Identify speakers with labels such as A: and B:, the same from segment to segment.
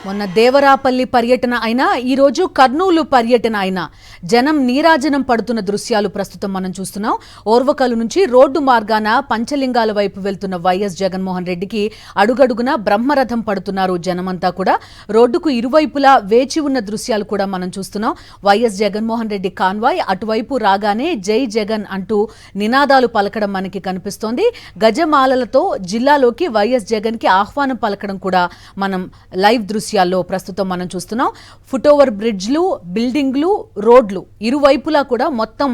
A: మొన్న దేవరాపల్లి పర్యటన అయినా ఈరోజు కర్నూలు పర్యటన అయినా జనం నీరాజనం పడుతున్న దృశ్యాలు ప్రస్తుతం మనం చూస్తున్నాం. ఓర్వకలు నుంచి రోడ్డు మార్గాన పంచలింగాల వైపు వెళ్తున్న వైఎస్ జగన్మోహన్ రెడ్డికి అడుగడుగున బ్రహ్మరథం పడుతున్నారు జనమంతా కూడా. రోడ్డుకు ఇరువైపులా వేచి ఉన్న దృశ్యాలు కూడా మనం చూస్తున్నాం. వైఎస్ జగన్మోహన్ రెడ్డి కాన్వాయ్ అటువైపు రాగానే జై జగన్ అంటూ నినాదాలు పలకడం మనకి కనిపిస్తోంది. గజమాలలతో జిల్లాలోకి వైఎస్ జగన్ కి ఆహ్వానం పలకడం కూడా మనం లైవ్ దృశ్యాల్లో ప్రస్తుతం మనం చూస్తున్నాం. ఫుట్ ఓవర్ బ్రిడ్జ్లు, బిల్డింగ్లు, రోడ్లు ఇరువైపులా కూడా మొత్తం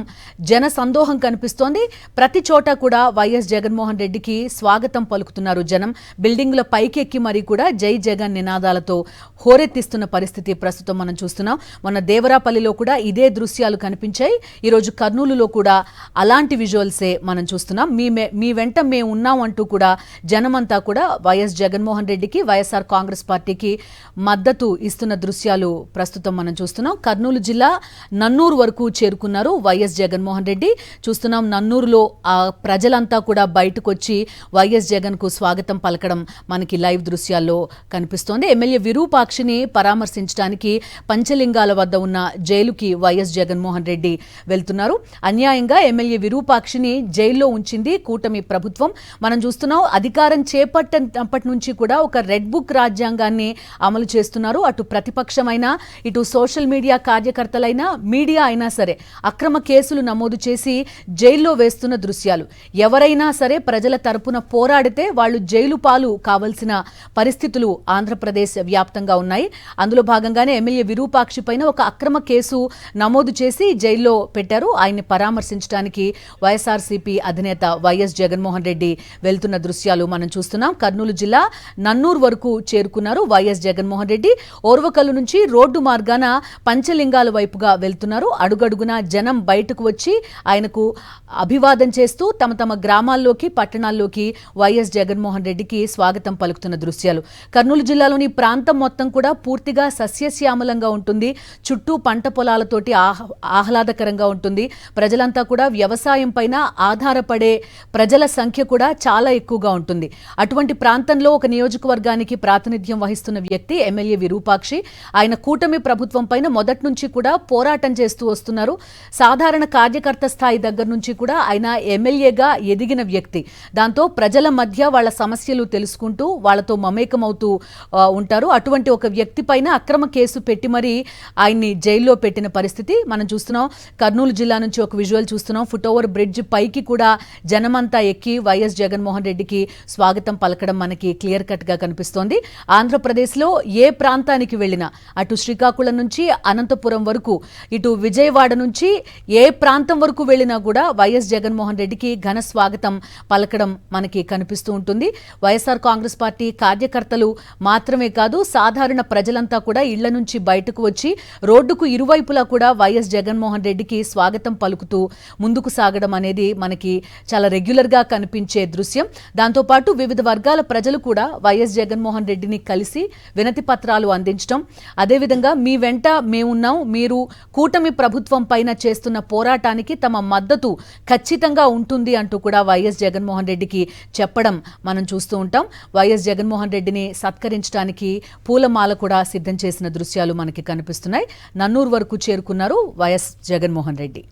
A: జన సందోహం కనిపిస్తోంది. ప్రతి చోట కూడా వైఎస్ జగన్మోహన్ రెడ్డికి స్వాగతం పలుకుతున్నారు జనం. బిల్డింగ్ల పైకెక్కి మరీ కూడా జై జగన్ నినాదాలతో హోరెత్తిస్తున్న పరిస్థితి ప్రస్తుతం మనం చూస్తున్నాం. మొన్న దేవరాపల్లిలో కూడా ఇదే దృశ్యాలు కనిపించాయి. ఈరోజు కర్నూలులో కూడా అలాంటి విజువల్సే మనం చూస్తున్నాం. మీ వెంట మేము ఉన్నాం అంటూ కూడా జనమంతా కూడా వైఎస్ జగన్మోహన్ రెడ్డికి, వైఎస్ఆర్ కాంగ్రెస్ పార్టీకి మద్దతు ఇస్తున్న దృశ్యాలు ప్రస్తుతం మనం చూస్తున్నాం. కర్నూలు జిల్లా నన్నూరు వరకు చేరుకున్నారు వైఎస్ జగన్మోహన్ రెడ్డి. చూస్తున్నాం నన్నూరులో ఆ ప్రజలంతా కూడా బయటకు వచ్చి వైఎస్ జగన్ కు స్వాగతం పలకడం మనకి లైవ్ దృశ్యాల్లో కనిపిస్తోంది. ఎమ్మెల్యే విరూపాక్షిని పరామర్శించడానికి పంచలింగాల వద్ద ఉన్న జైలుకి వైఎస్ జగన్మోహన్ రెడ్డి వెళ్తున్నారు. అన్యాయంగా ఎమ్మెల్యే విరూపాక్షిని జైల్లో ఉంచింది కూటమి ప్రభుత్వం. మనం చూస్తున్నాం అధికారం చేపట్టినప్పటి నుంచి కూడా ఒక రెడ్ బుక్ రాజ్యాంగాన్ని అమలు చేస్తున్నారు. అటు ప్రతిపక్షమైనా, ఇటు సోషల్ మీడియా కార్యకర్తలైనా, మీడియా అయినా సరే అక్రమ కేసులు నమోదు చేసి జైల్లో వేస్తున్న దృశ్యాలు. ఎవరైనా సరే ప్రజల తరపున పోరాడితే వాళ్ళు జైలు పాలు కావాల్సిన పరిస్థితులు ఆంధ్రప్రదేశ్ వ్యాప్తంగా ఉన్నాయి. అందులో భాగంగానే ఎమ్మెల్యే విరూపాక్షి పైన ఒక అక్రమ కేసు నమోదు చేసి జైల్లో పెట్టారు. ఆయన్ని పరామర్శించడానికి వైఎస్ఆర్సీపీ అధినేత వైఎస్ జగన్మోహన్ రెడ్డి వెళ్తున్న దృశ్యాలు మనం చూస్తున్నాం. కర్నూలు జిల్లా నన్నూరు వరకు చేరుకున్నారు వైఎస్ జగన్మోహన్ రెడ్డి. ఓర్వకల్లు నుంచి రోడ్డు మార్గాన పంచలింగాల వైపుగా వెళ్తున్నారు. అడుగడుగున జనం బయటకు వచ్చి ఆయనకు అభివాదం చేస్తూ తమ తమ గ్రామాల్లోకి, పట్టణాల్లోకి వైఎస్ జగన్మోహన్ రెడ్డికి స్వాగతం పలుకుతున్న దృశ్యాలు. కర్నూలు జిల్లాలోని ప్రాంతం మొత్తం కూడా పూర్తిగా సస్యశ్యామలంగా ఉంటుంది. చుట్టూ పంట పొలాలతోటి ఆహ్లాదకరంగా ఉంటుంది. ప్రజలంతా కూడా వ్యవసాయం పైన ఆధారపడే ప్రజల సంఖ్య కూడా చాలా ఎక్కువగా ఉంటుంది. అటువంటి ప్రాంతంలో ఒక నియోజకవర్గానికి ప్రాతినిధ్యం వహిస్తున్న వ్యక్తి ఎమ్మెల్యే విరూపాక్షి. ఆయన కూటమి ప్రభుత్వం పైన మొదటి నుంచి కూడా పోరాటం చేస్తూ వస్తున్నారు. సాధారణ కార్యకర్త స్థాయి దగ్గర నుంచి కూడా ఆయన ఎమ్మెల్యేగా ఎదిగిన వ్యక్తి. దాంతో ప్రజల మధ్య వాళ్ళ సమస్యలు తెలుసుకుంటూ వాళ్ళతో మమేకమవుతూ ఉంటారు. అటువంటి ఒక వ్యక్తి పైన అక్రమ కేసు పెట్టి మరీ ఆయన్ని జైల్లో పెట్టిన పరిస్థితి మనం చూస్తున్నాం. కర్నూలు జిల్లా నుంచి ఒక విజువల్ చూస్తున్నాం. ఫుట్ ఓవర్ బ్రిడ్జ్ పైకి కూడా జనమంతా ఎక్కి వైఎస్ జగన్మోహన్ రెడ్డికి స్వాగతం పలకడం మనకి క్లియర్ కట్ గా కనిపిస్తోంది. ఆంధ్రప్రదేశ్లో ఏ ప్రాంతానికి వెళ్ళినా, అటు శ్రీకాకుళం నుంచి అనంతపురం వరకు, ఇటు విజయవాడ నుంచి ఏ ప్రాంతం వరకు వెళ్ళినా కూడా వైఎస్ జగన్మోహన్ రెడ్డికి ఘన స్వాగతం పలకడం మనకి కనిపిస్తూ ఉంటుంది. వైఎస్ఆర్ కాంగ్రెస్ పార్టీ కార్యకర్తలు మాత్రమే కాదు, సాధారణ ప్రజలంతా కూడా ఇళ్ల నుంచి బయటకు వచ్చి రోడ్డుకు ఇరువైపులా కూడా వైఎస్ జగన్మోహన్ రెడ్డికి స్వాగతం పలుకుతూ ముందుకు సాగడం అనేది మనకి చాలా రెగ్యులర్ గా కనిపించే దృశ్యం. దాంతోపాటు వివిధ వర్గాల ప్రజలు కూడా వైఎస్ జగన్మోహన్ రెడ్డిని కలిసి వినతి పత్రాలు అందించడం, అదేవిధంగా మీ వెంట మేమున్నాం, మీరు కూటమి ప్రభుత్వం పైన చేస్తున్న పోరాటానికి తమ మద్దతు ఖచ్చితంగా ఉంటుంది అంటూ కూడా వైఎస్ జగన్మోహన్ రెడ్డికి చెప్పడం మనం చూస్తూ ఉంటాం. వైఎస్ జగన్మోహన్ రెడ్డిని సత్కరించడానికి పూలమాల కూడా సిద్ధం చేసిన దృశ్యాలు మనకి కనిపిస్తున్నాయి. నన్నూరు వరకు చేరుకున్నారు వైఎస్ జగన్మోహన్ రెడ్డి.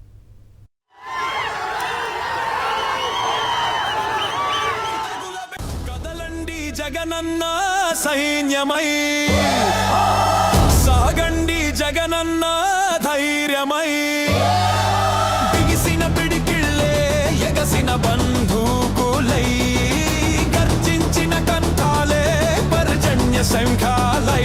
B: జగనన్న సైన్యమై సాగండి, జగనన్న ధైర్యమై బిగిసిన పిడికిళ్ళే ఎగసిన బంధూకులై గర్జించిన కంఠాలే పర్జన్య శంఖాలై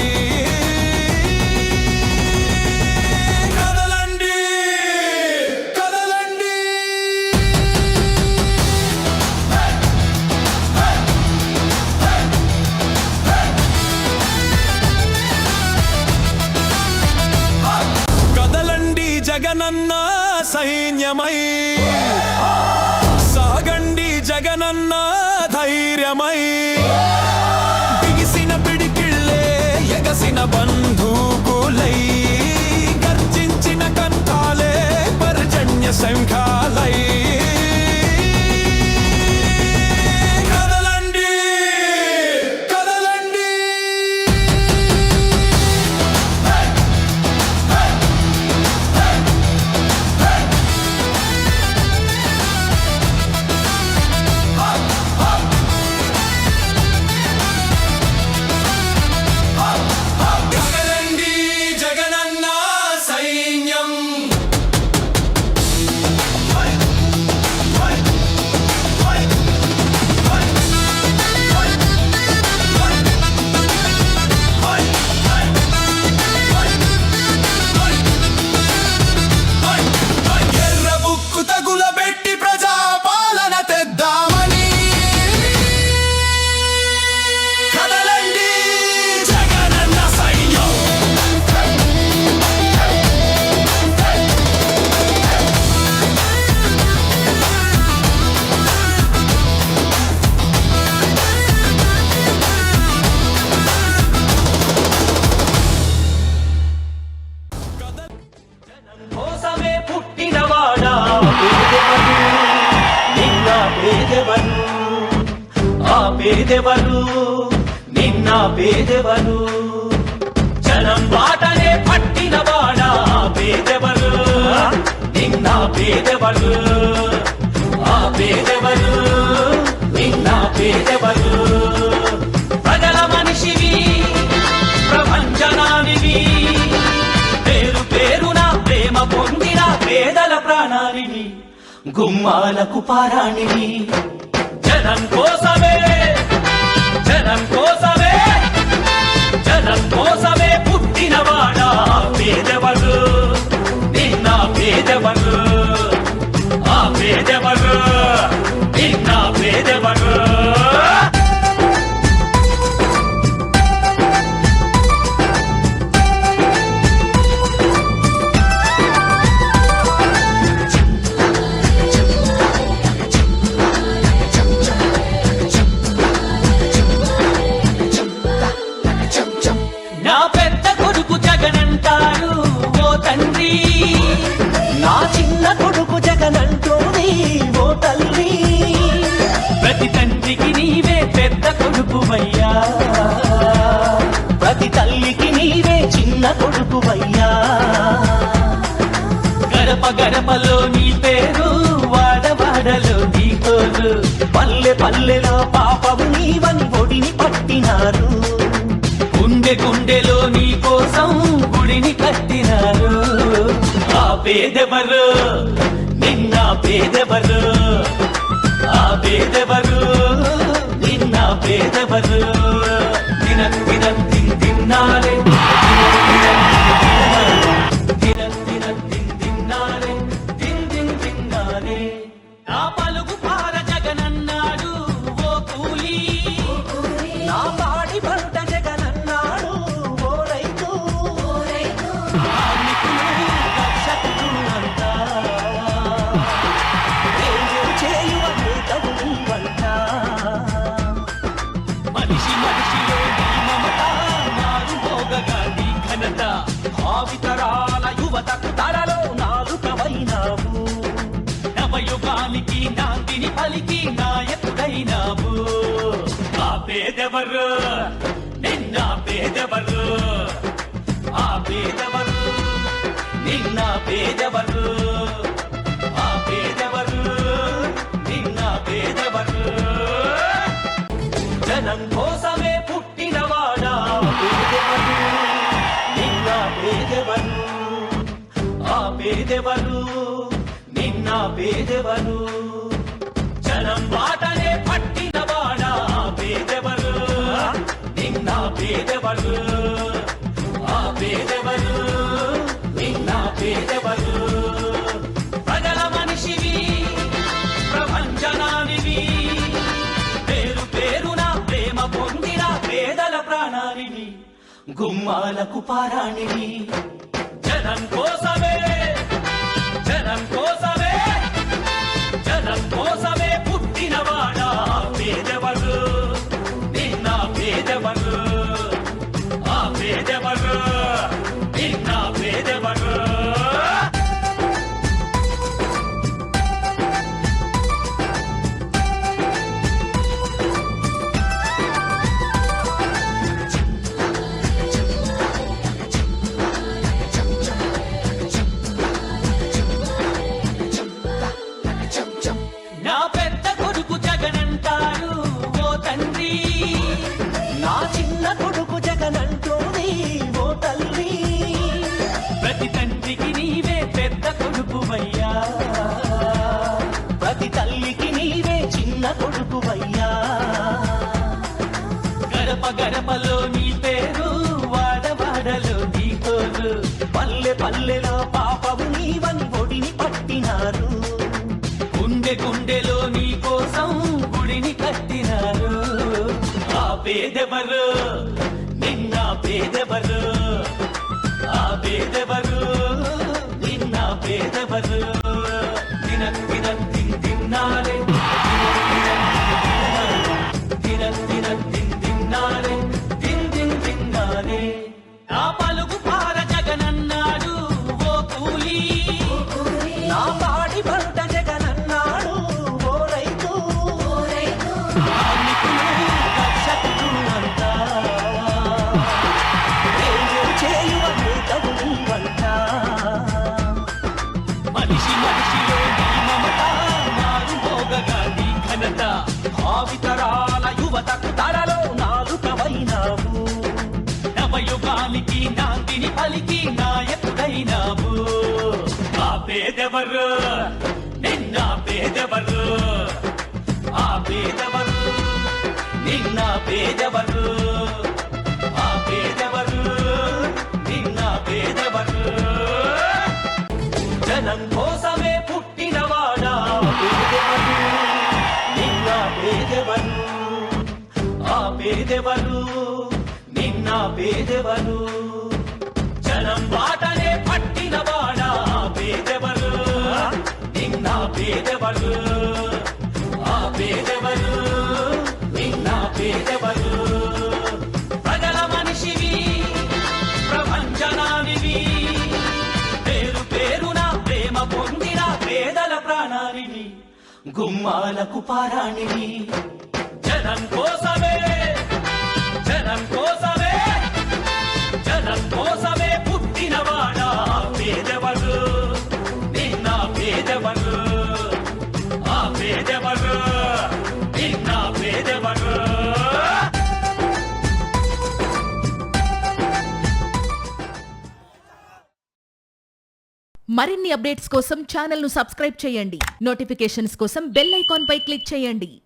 B: జగనన్న సైన్యమై సాగండి, జగనన్న ధైర్యమై బిగిసిన పిడికిళ్ళే ఎగసిన బంధూకులై గర్జించిన కంఠాలే పర్జన్య శంఖాలై కదలండి, కదలండి.
C: పేదెవరు జనం బాటనే పట్టినవాడా పేదెవరు నిన్న పేదెవరు ఆ పేదెవరు నిన్న పేదెవరు ప్రజల మనిషివి ప్రపంచనానివి పేరు పేరున ప్రేమ పొందిన పేదల ప్రాణానివి గుమ్మాలకు పారాణివి జనం కోసమే జనం కోసమే జనం కోసమే పుట్టినవాడా పేదెవరు నిన్న పేదెవరు ఆ పేదెవరు నిన్న పేదెవరు నా పెద్ద కొడుకు జగనంటారు ఓ తండ్రి నా చిన్న కొడుకు జగనంటోని ఓ తల్లి ప్రతి తండ్రికి నీవే పెద్ద కొడుకువయ్యా ప్రతి తల్లికి నీవే చిన్న కొడుకువయ్యా గడప గడపలో నీ పేరు వాడవాడలో నీ తోలు పల్లె పల్లెలో పాపము నీవని ఒడిని పట్టినారు గుండె గుండెలో నీ కోసం గుడిని కట్టినారు ఆ పేదెవరు నిన్న పేదెవరు ఆ పేదెవరు నిన్న పేదెవరు దినం దినం తిన్నారే దినం దినం తిన్నారే తిన్నారే నా పలుకు పార జగనన్నాడు ఓ కూలి నా పాడి పంట జగనన్నాడు ఓ రైతు కార్మికులు రక్షకులు అంతా ఏమో చేయువ నేతవు నీవంట మనిషి మనిషిలో నీ మమత నారు మోగగా నీ ఘనత భావితరాల యువతకు తరలో నాలుకవైనావు నవయుగానికి నాందిని పలికి నాయకుడైనావు ఆ పేదెవరు నిన్న పేదెవరు ఆ పేదెవరు నిన్న పేదెవరు ఆ పేదెవరు నిన్న పేదెవరు జనం కోసమే పుట్టినవాడా పేదెవరు నిన్న పేదెవరు ఆ పేదెవరు నిన్న పేదెవరు జనం బాటనే పట్టినవాడా పేదెవరు నిన్న పేదెవరు ఆ పేదెవరు నిన్న పేదెవరు ప్రజల మనిషివి ప్రపంచనానివి పేరు పేరున ప్రేమ పొందిన పేదల ప్రాణానివి గుమ్మాలకు పారాణివి జనం కోసమే జనం కోసమే జనం కోసమే పుట్టినవాడా పేదెవరు నిన్న పేదెవరు ఆ పేదెవరు నిన్న పేదెవరు నా పెద్ద కొడుకు జగనంటారు ఓ తండ్రి నా చిన్న కొడుకు జగనంటోని ఓ తల్లి ప్రతి తండ్రికి నీవే పెద్ద కొడుకువయ్యా ప్రతి తల్లికి నీవే చిన్న కొడుకువయ్యా గడప గడపలో నీ పేరు వాడవాడలో నీ తోలు పల్లె పల్లెలో పాపము నీవని ఒడిని పట్టినారు గుండె గుండెలో నీ కోసం గుడిని కట్టినారు ఆ పేదెవరు నిన్న పేదెవరు ఆ పేదెవరు నిన్న పేదెవరు దినం దినం తిన్నారే దినం దినం తిన్నారే తిన్నారే నా పలుకు పార జగనన్నాడు ఓ కూలి నా పాడి పంట జగనన్నాడు ఓ రైతు కార్మికులు రక్షకులు అంతా యుగానికి నాందిని పలికి నాయకుడైనావు ఆ పేదెవరు నిన్న పేదెవరు ఆ పేదెవరు నిన్న పేదెవరు ఆ పేదెవరు నిన్న పేదెవరు జనం కోసమే పుట్టినవాడా పేదెవరు నిన్న పేదెవరు ఆ పేదెవరు నిన్న పేదెవరు జనం బాటనే పట్టినవాడా పేదెవరు నిన్న పేదెవరు ఆ పేదెవరు నిన్న పేదెవరు ప్రజల మనిషివి ప్రపంచనానివి పేరు పేరున ప్రేమ పొందిన పేదల ప్రాణానివి గుమ్మాలకు పారాణివి జనం కోసమే జనం కోసమే జనం కోసమే పుట్టినవాడా పేదెవరు నిన్న పేదెవరు ఆ పేదెవరు నిన్న పేదెవరు
D: మరిన్ని అప్డేట్స్ కోసం ఛానల్ ను సబ్స్క్రైబ్ చేయండి. నోటిఫికేషన్స్ కోసం బెల్ ఐకాన్ పై క్లిక్ చేయండి.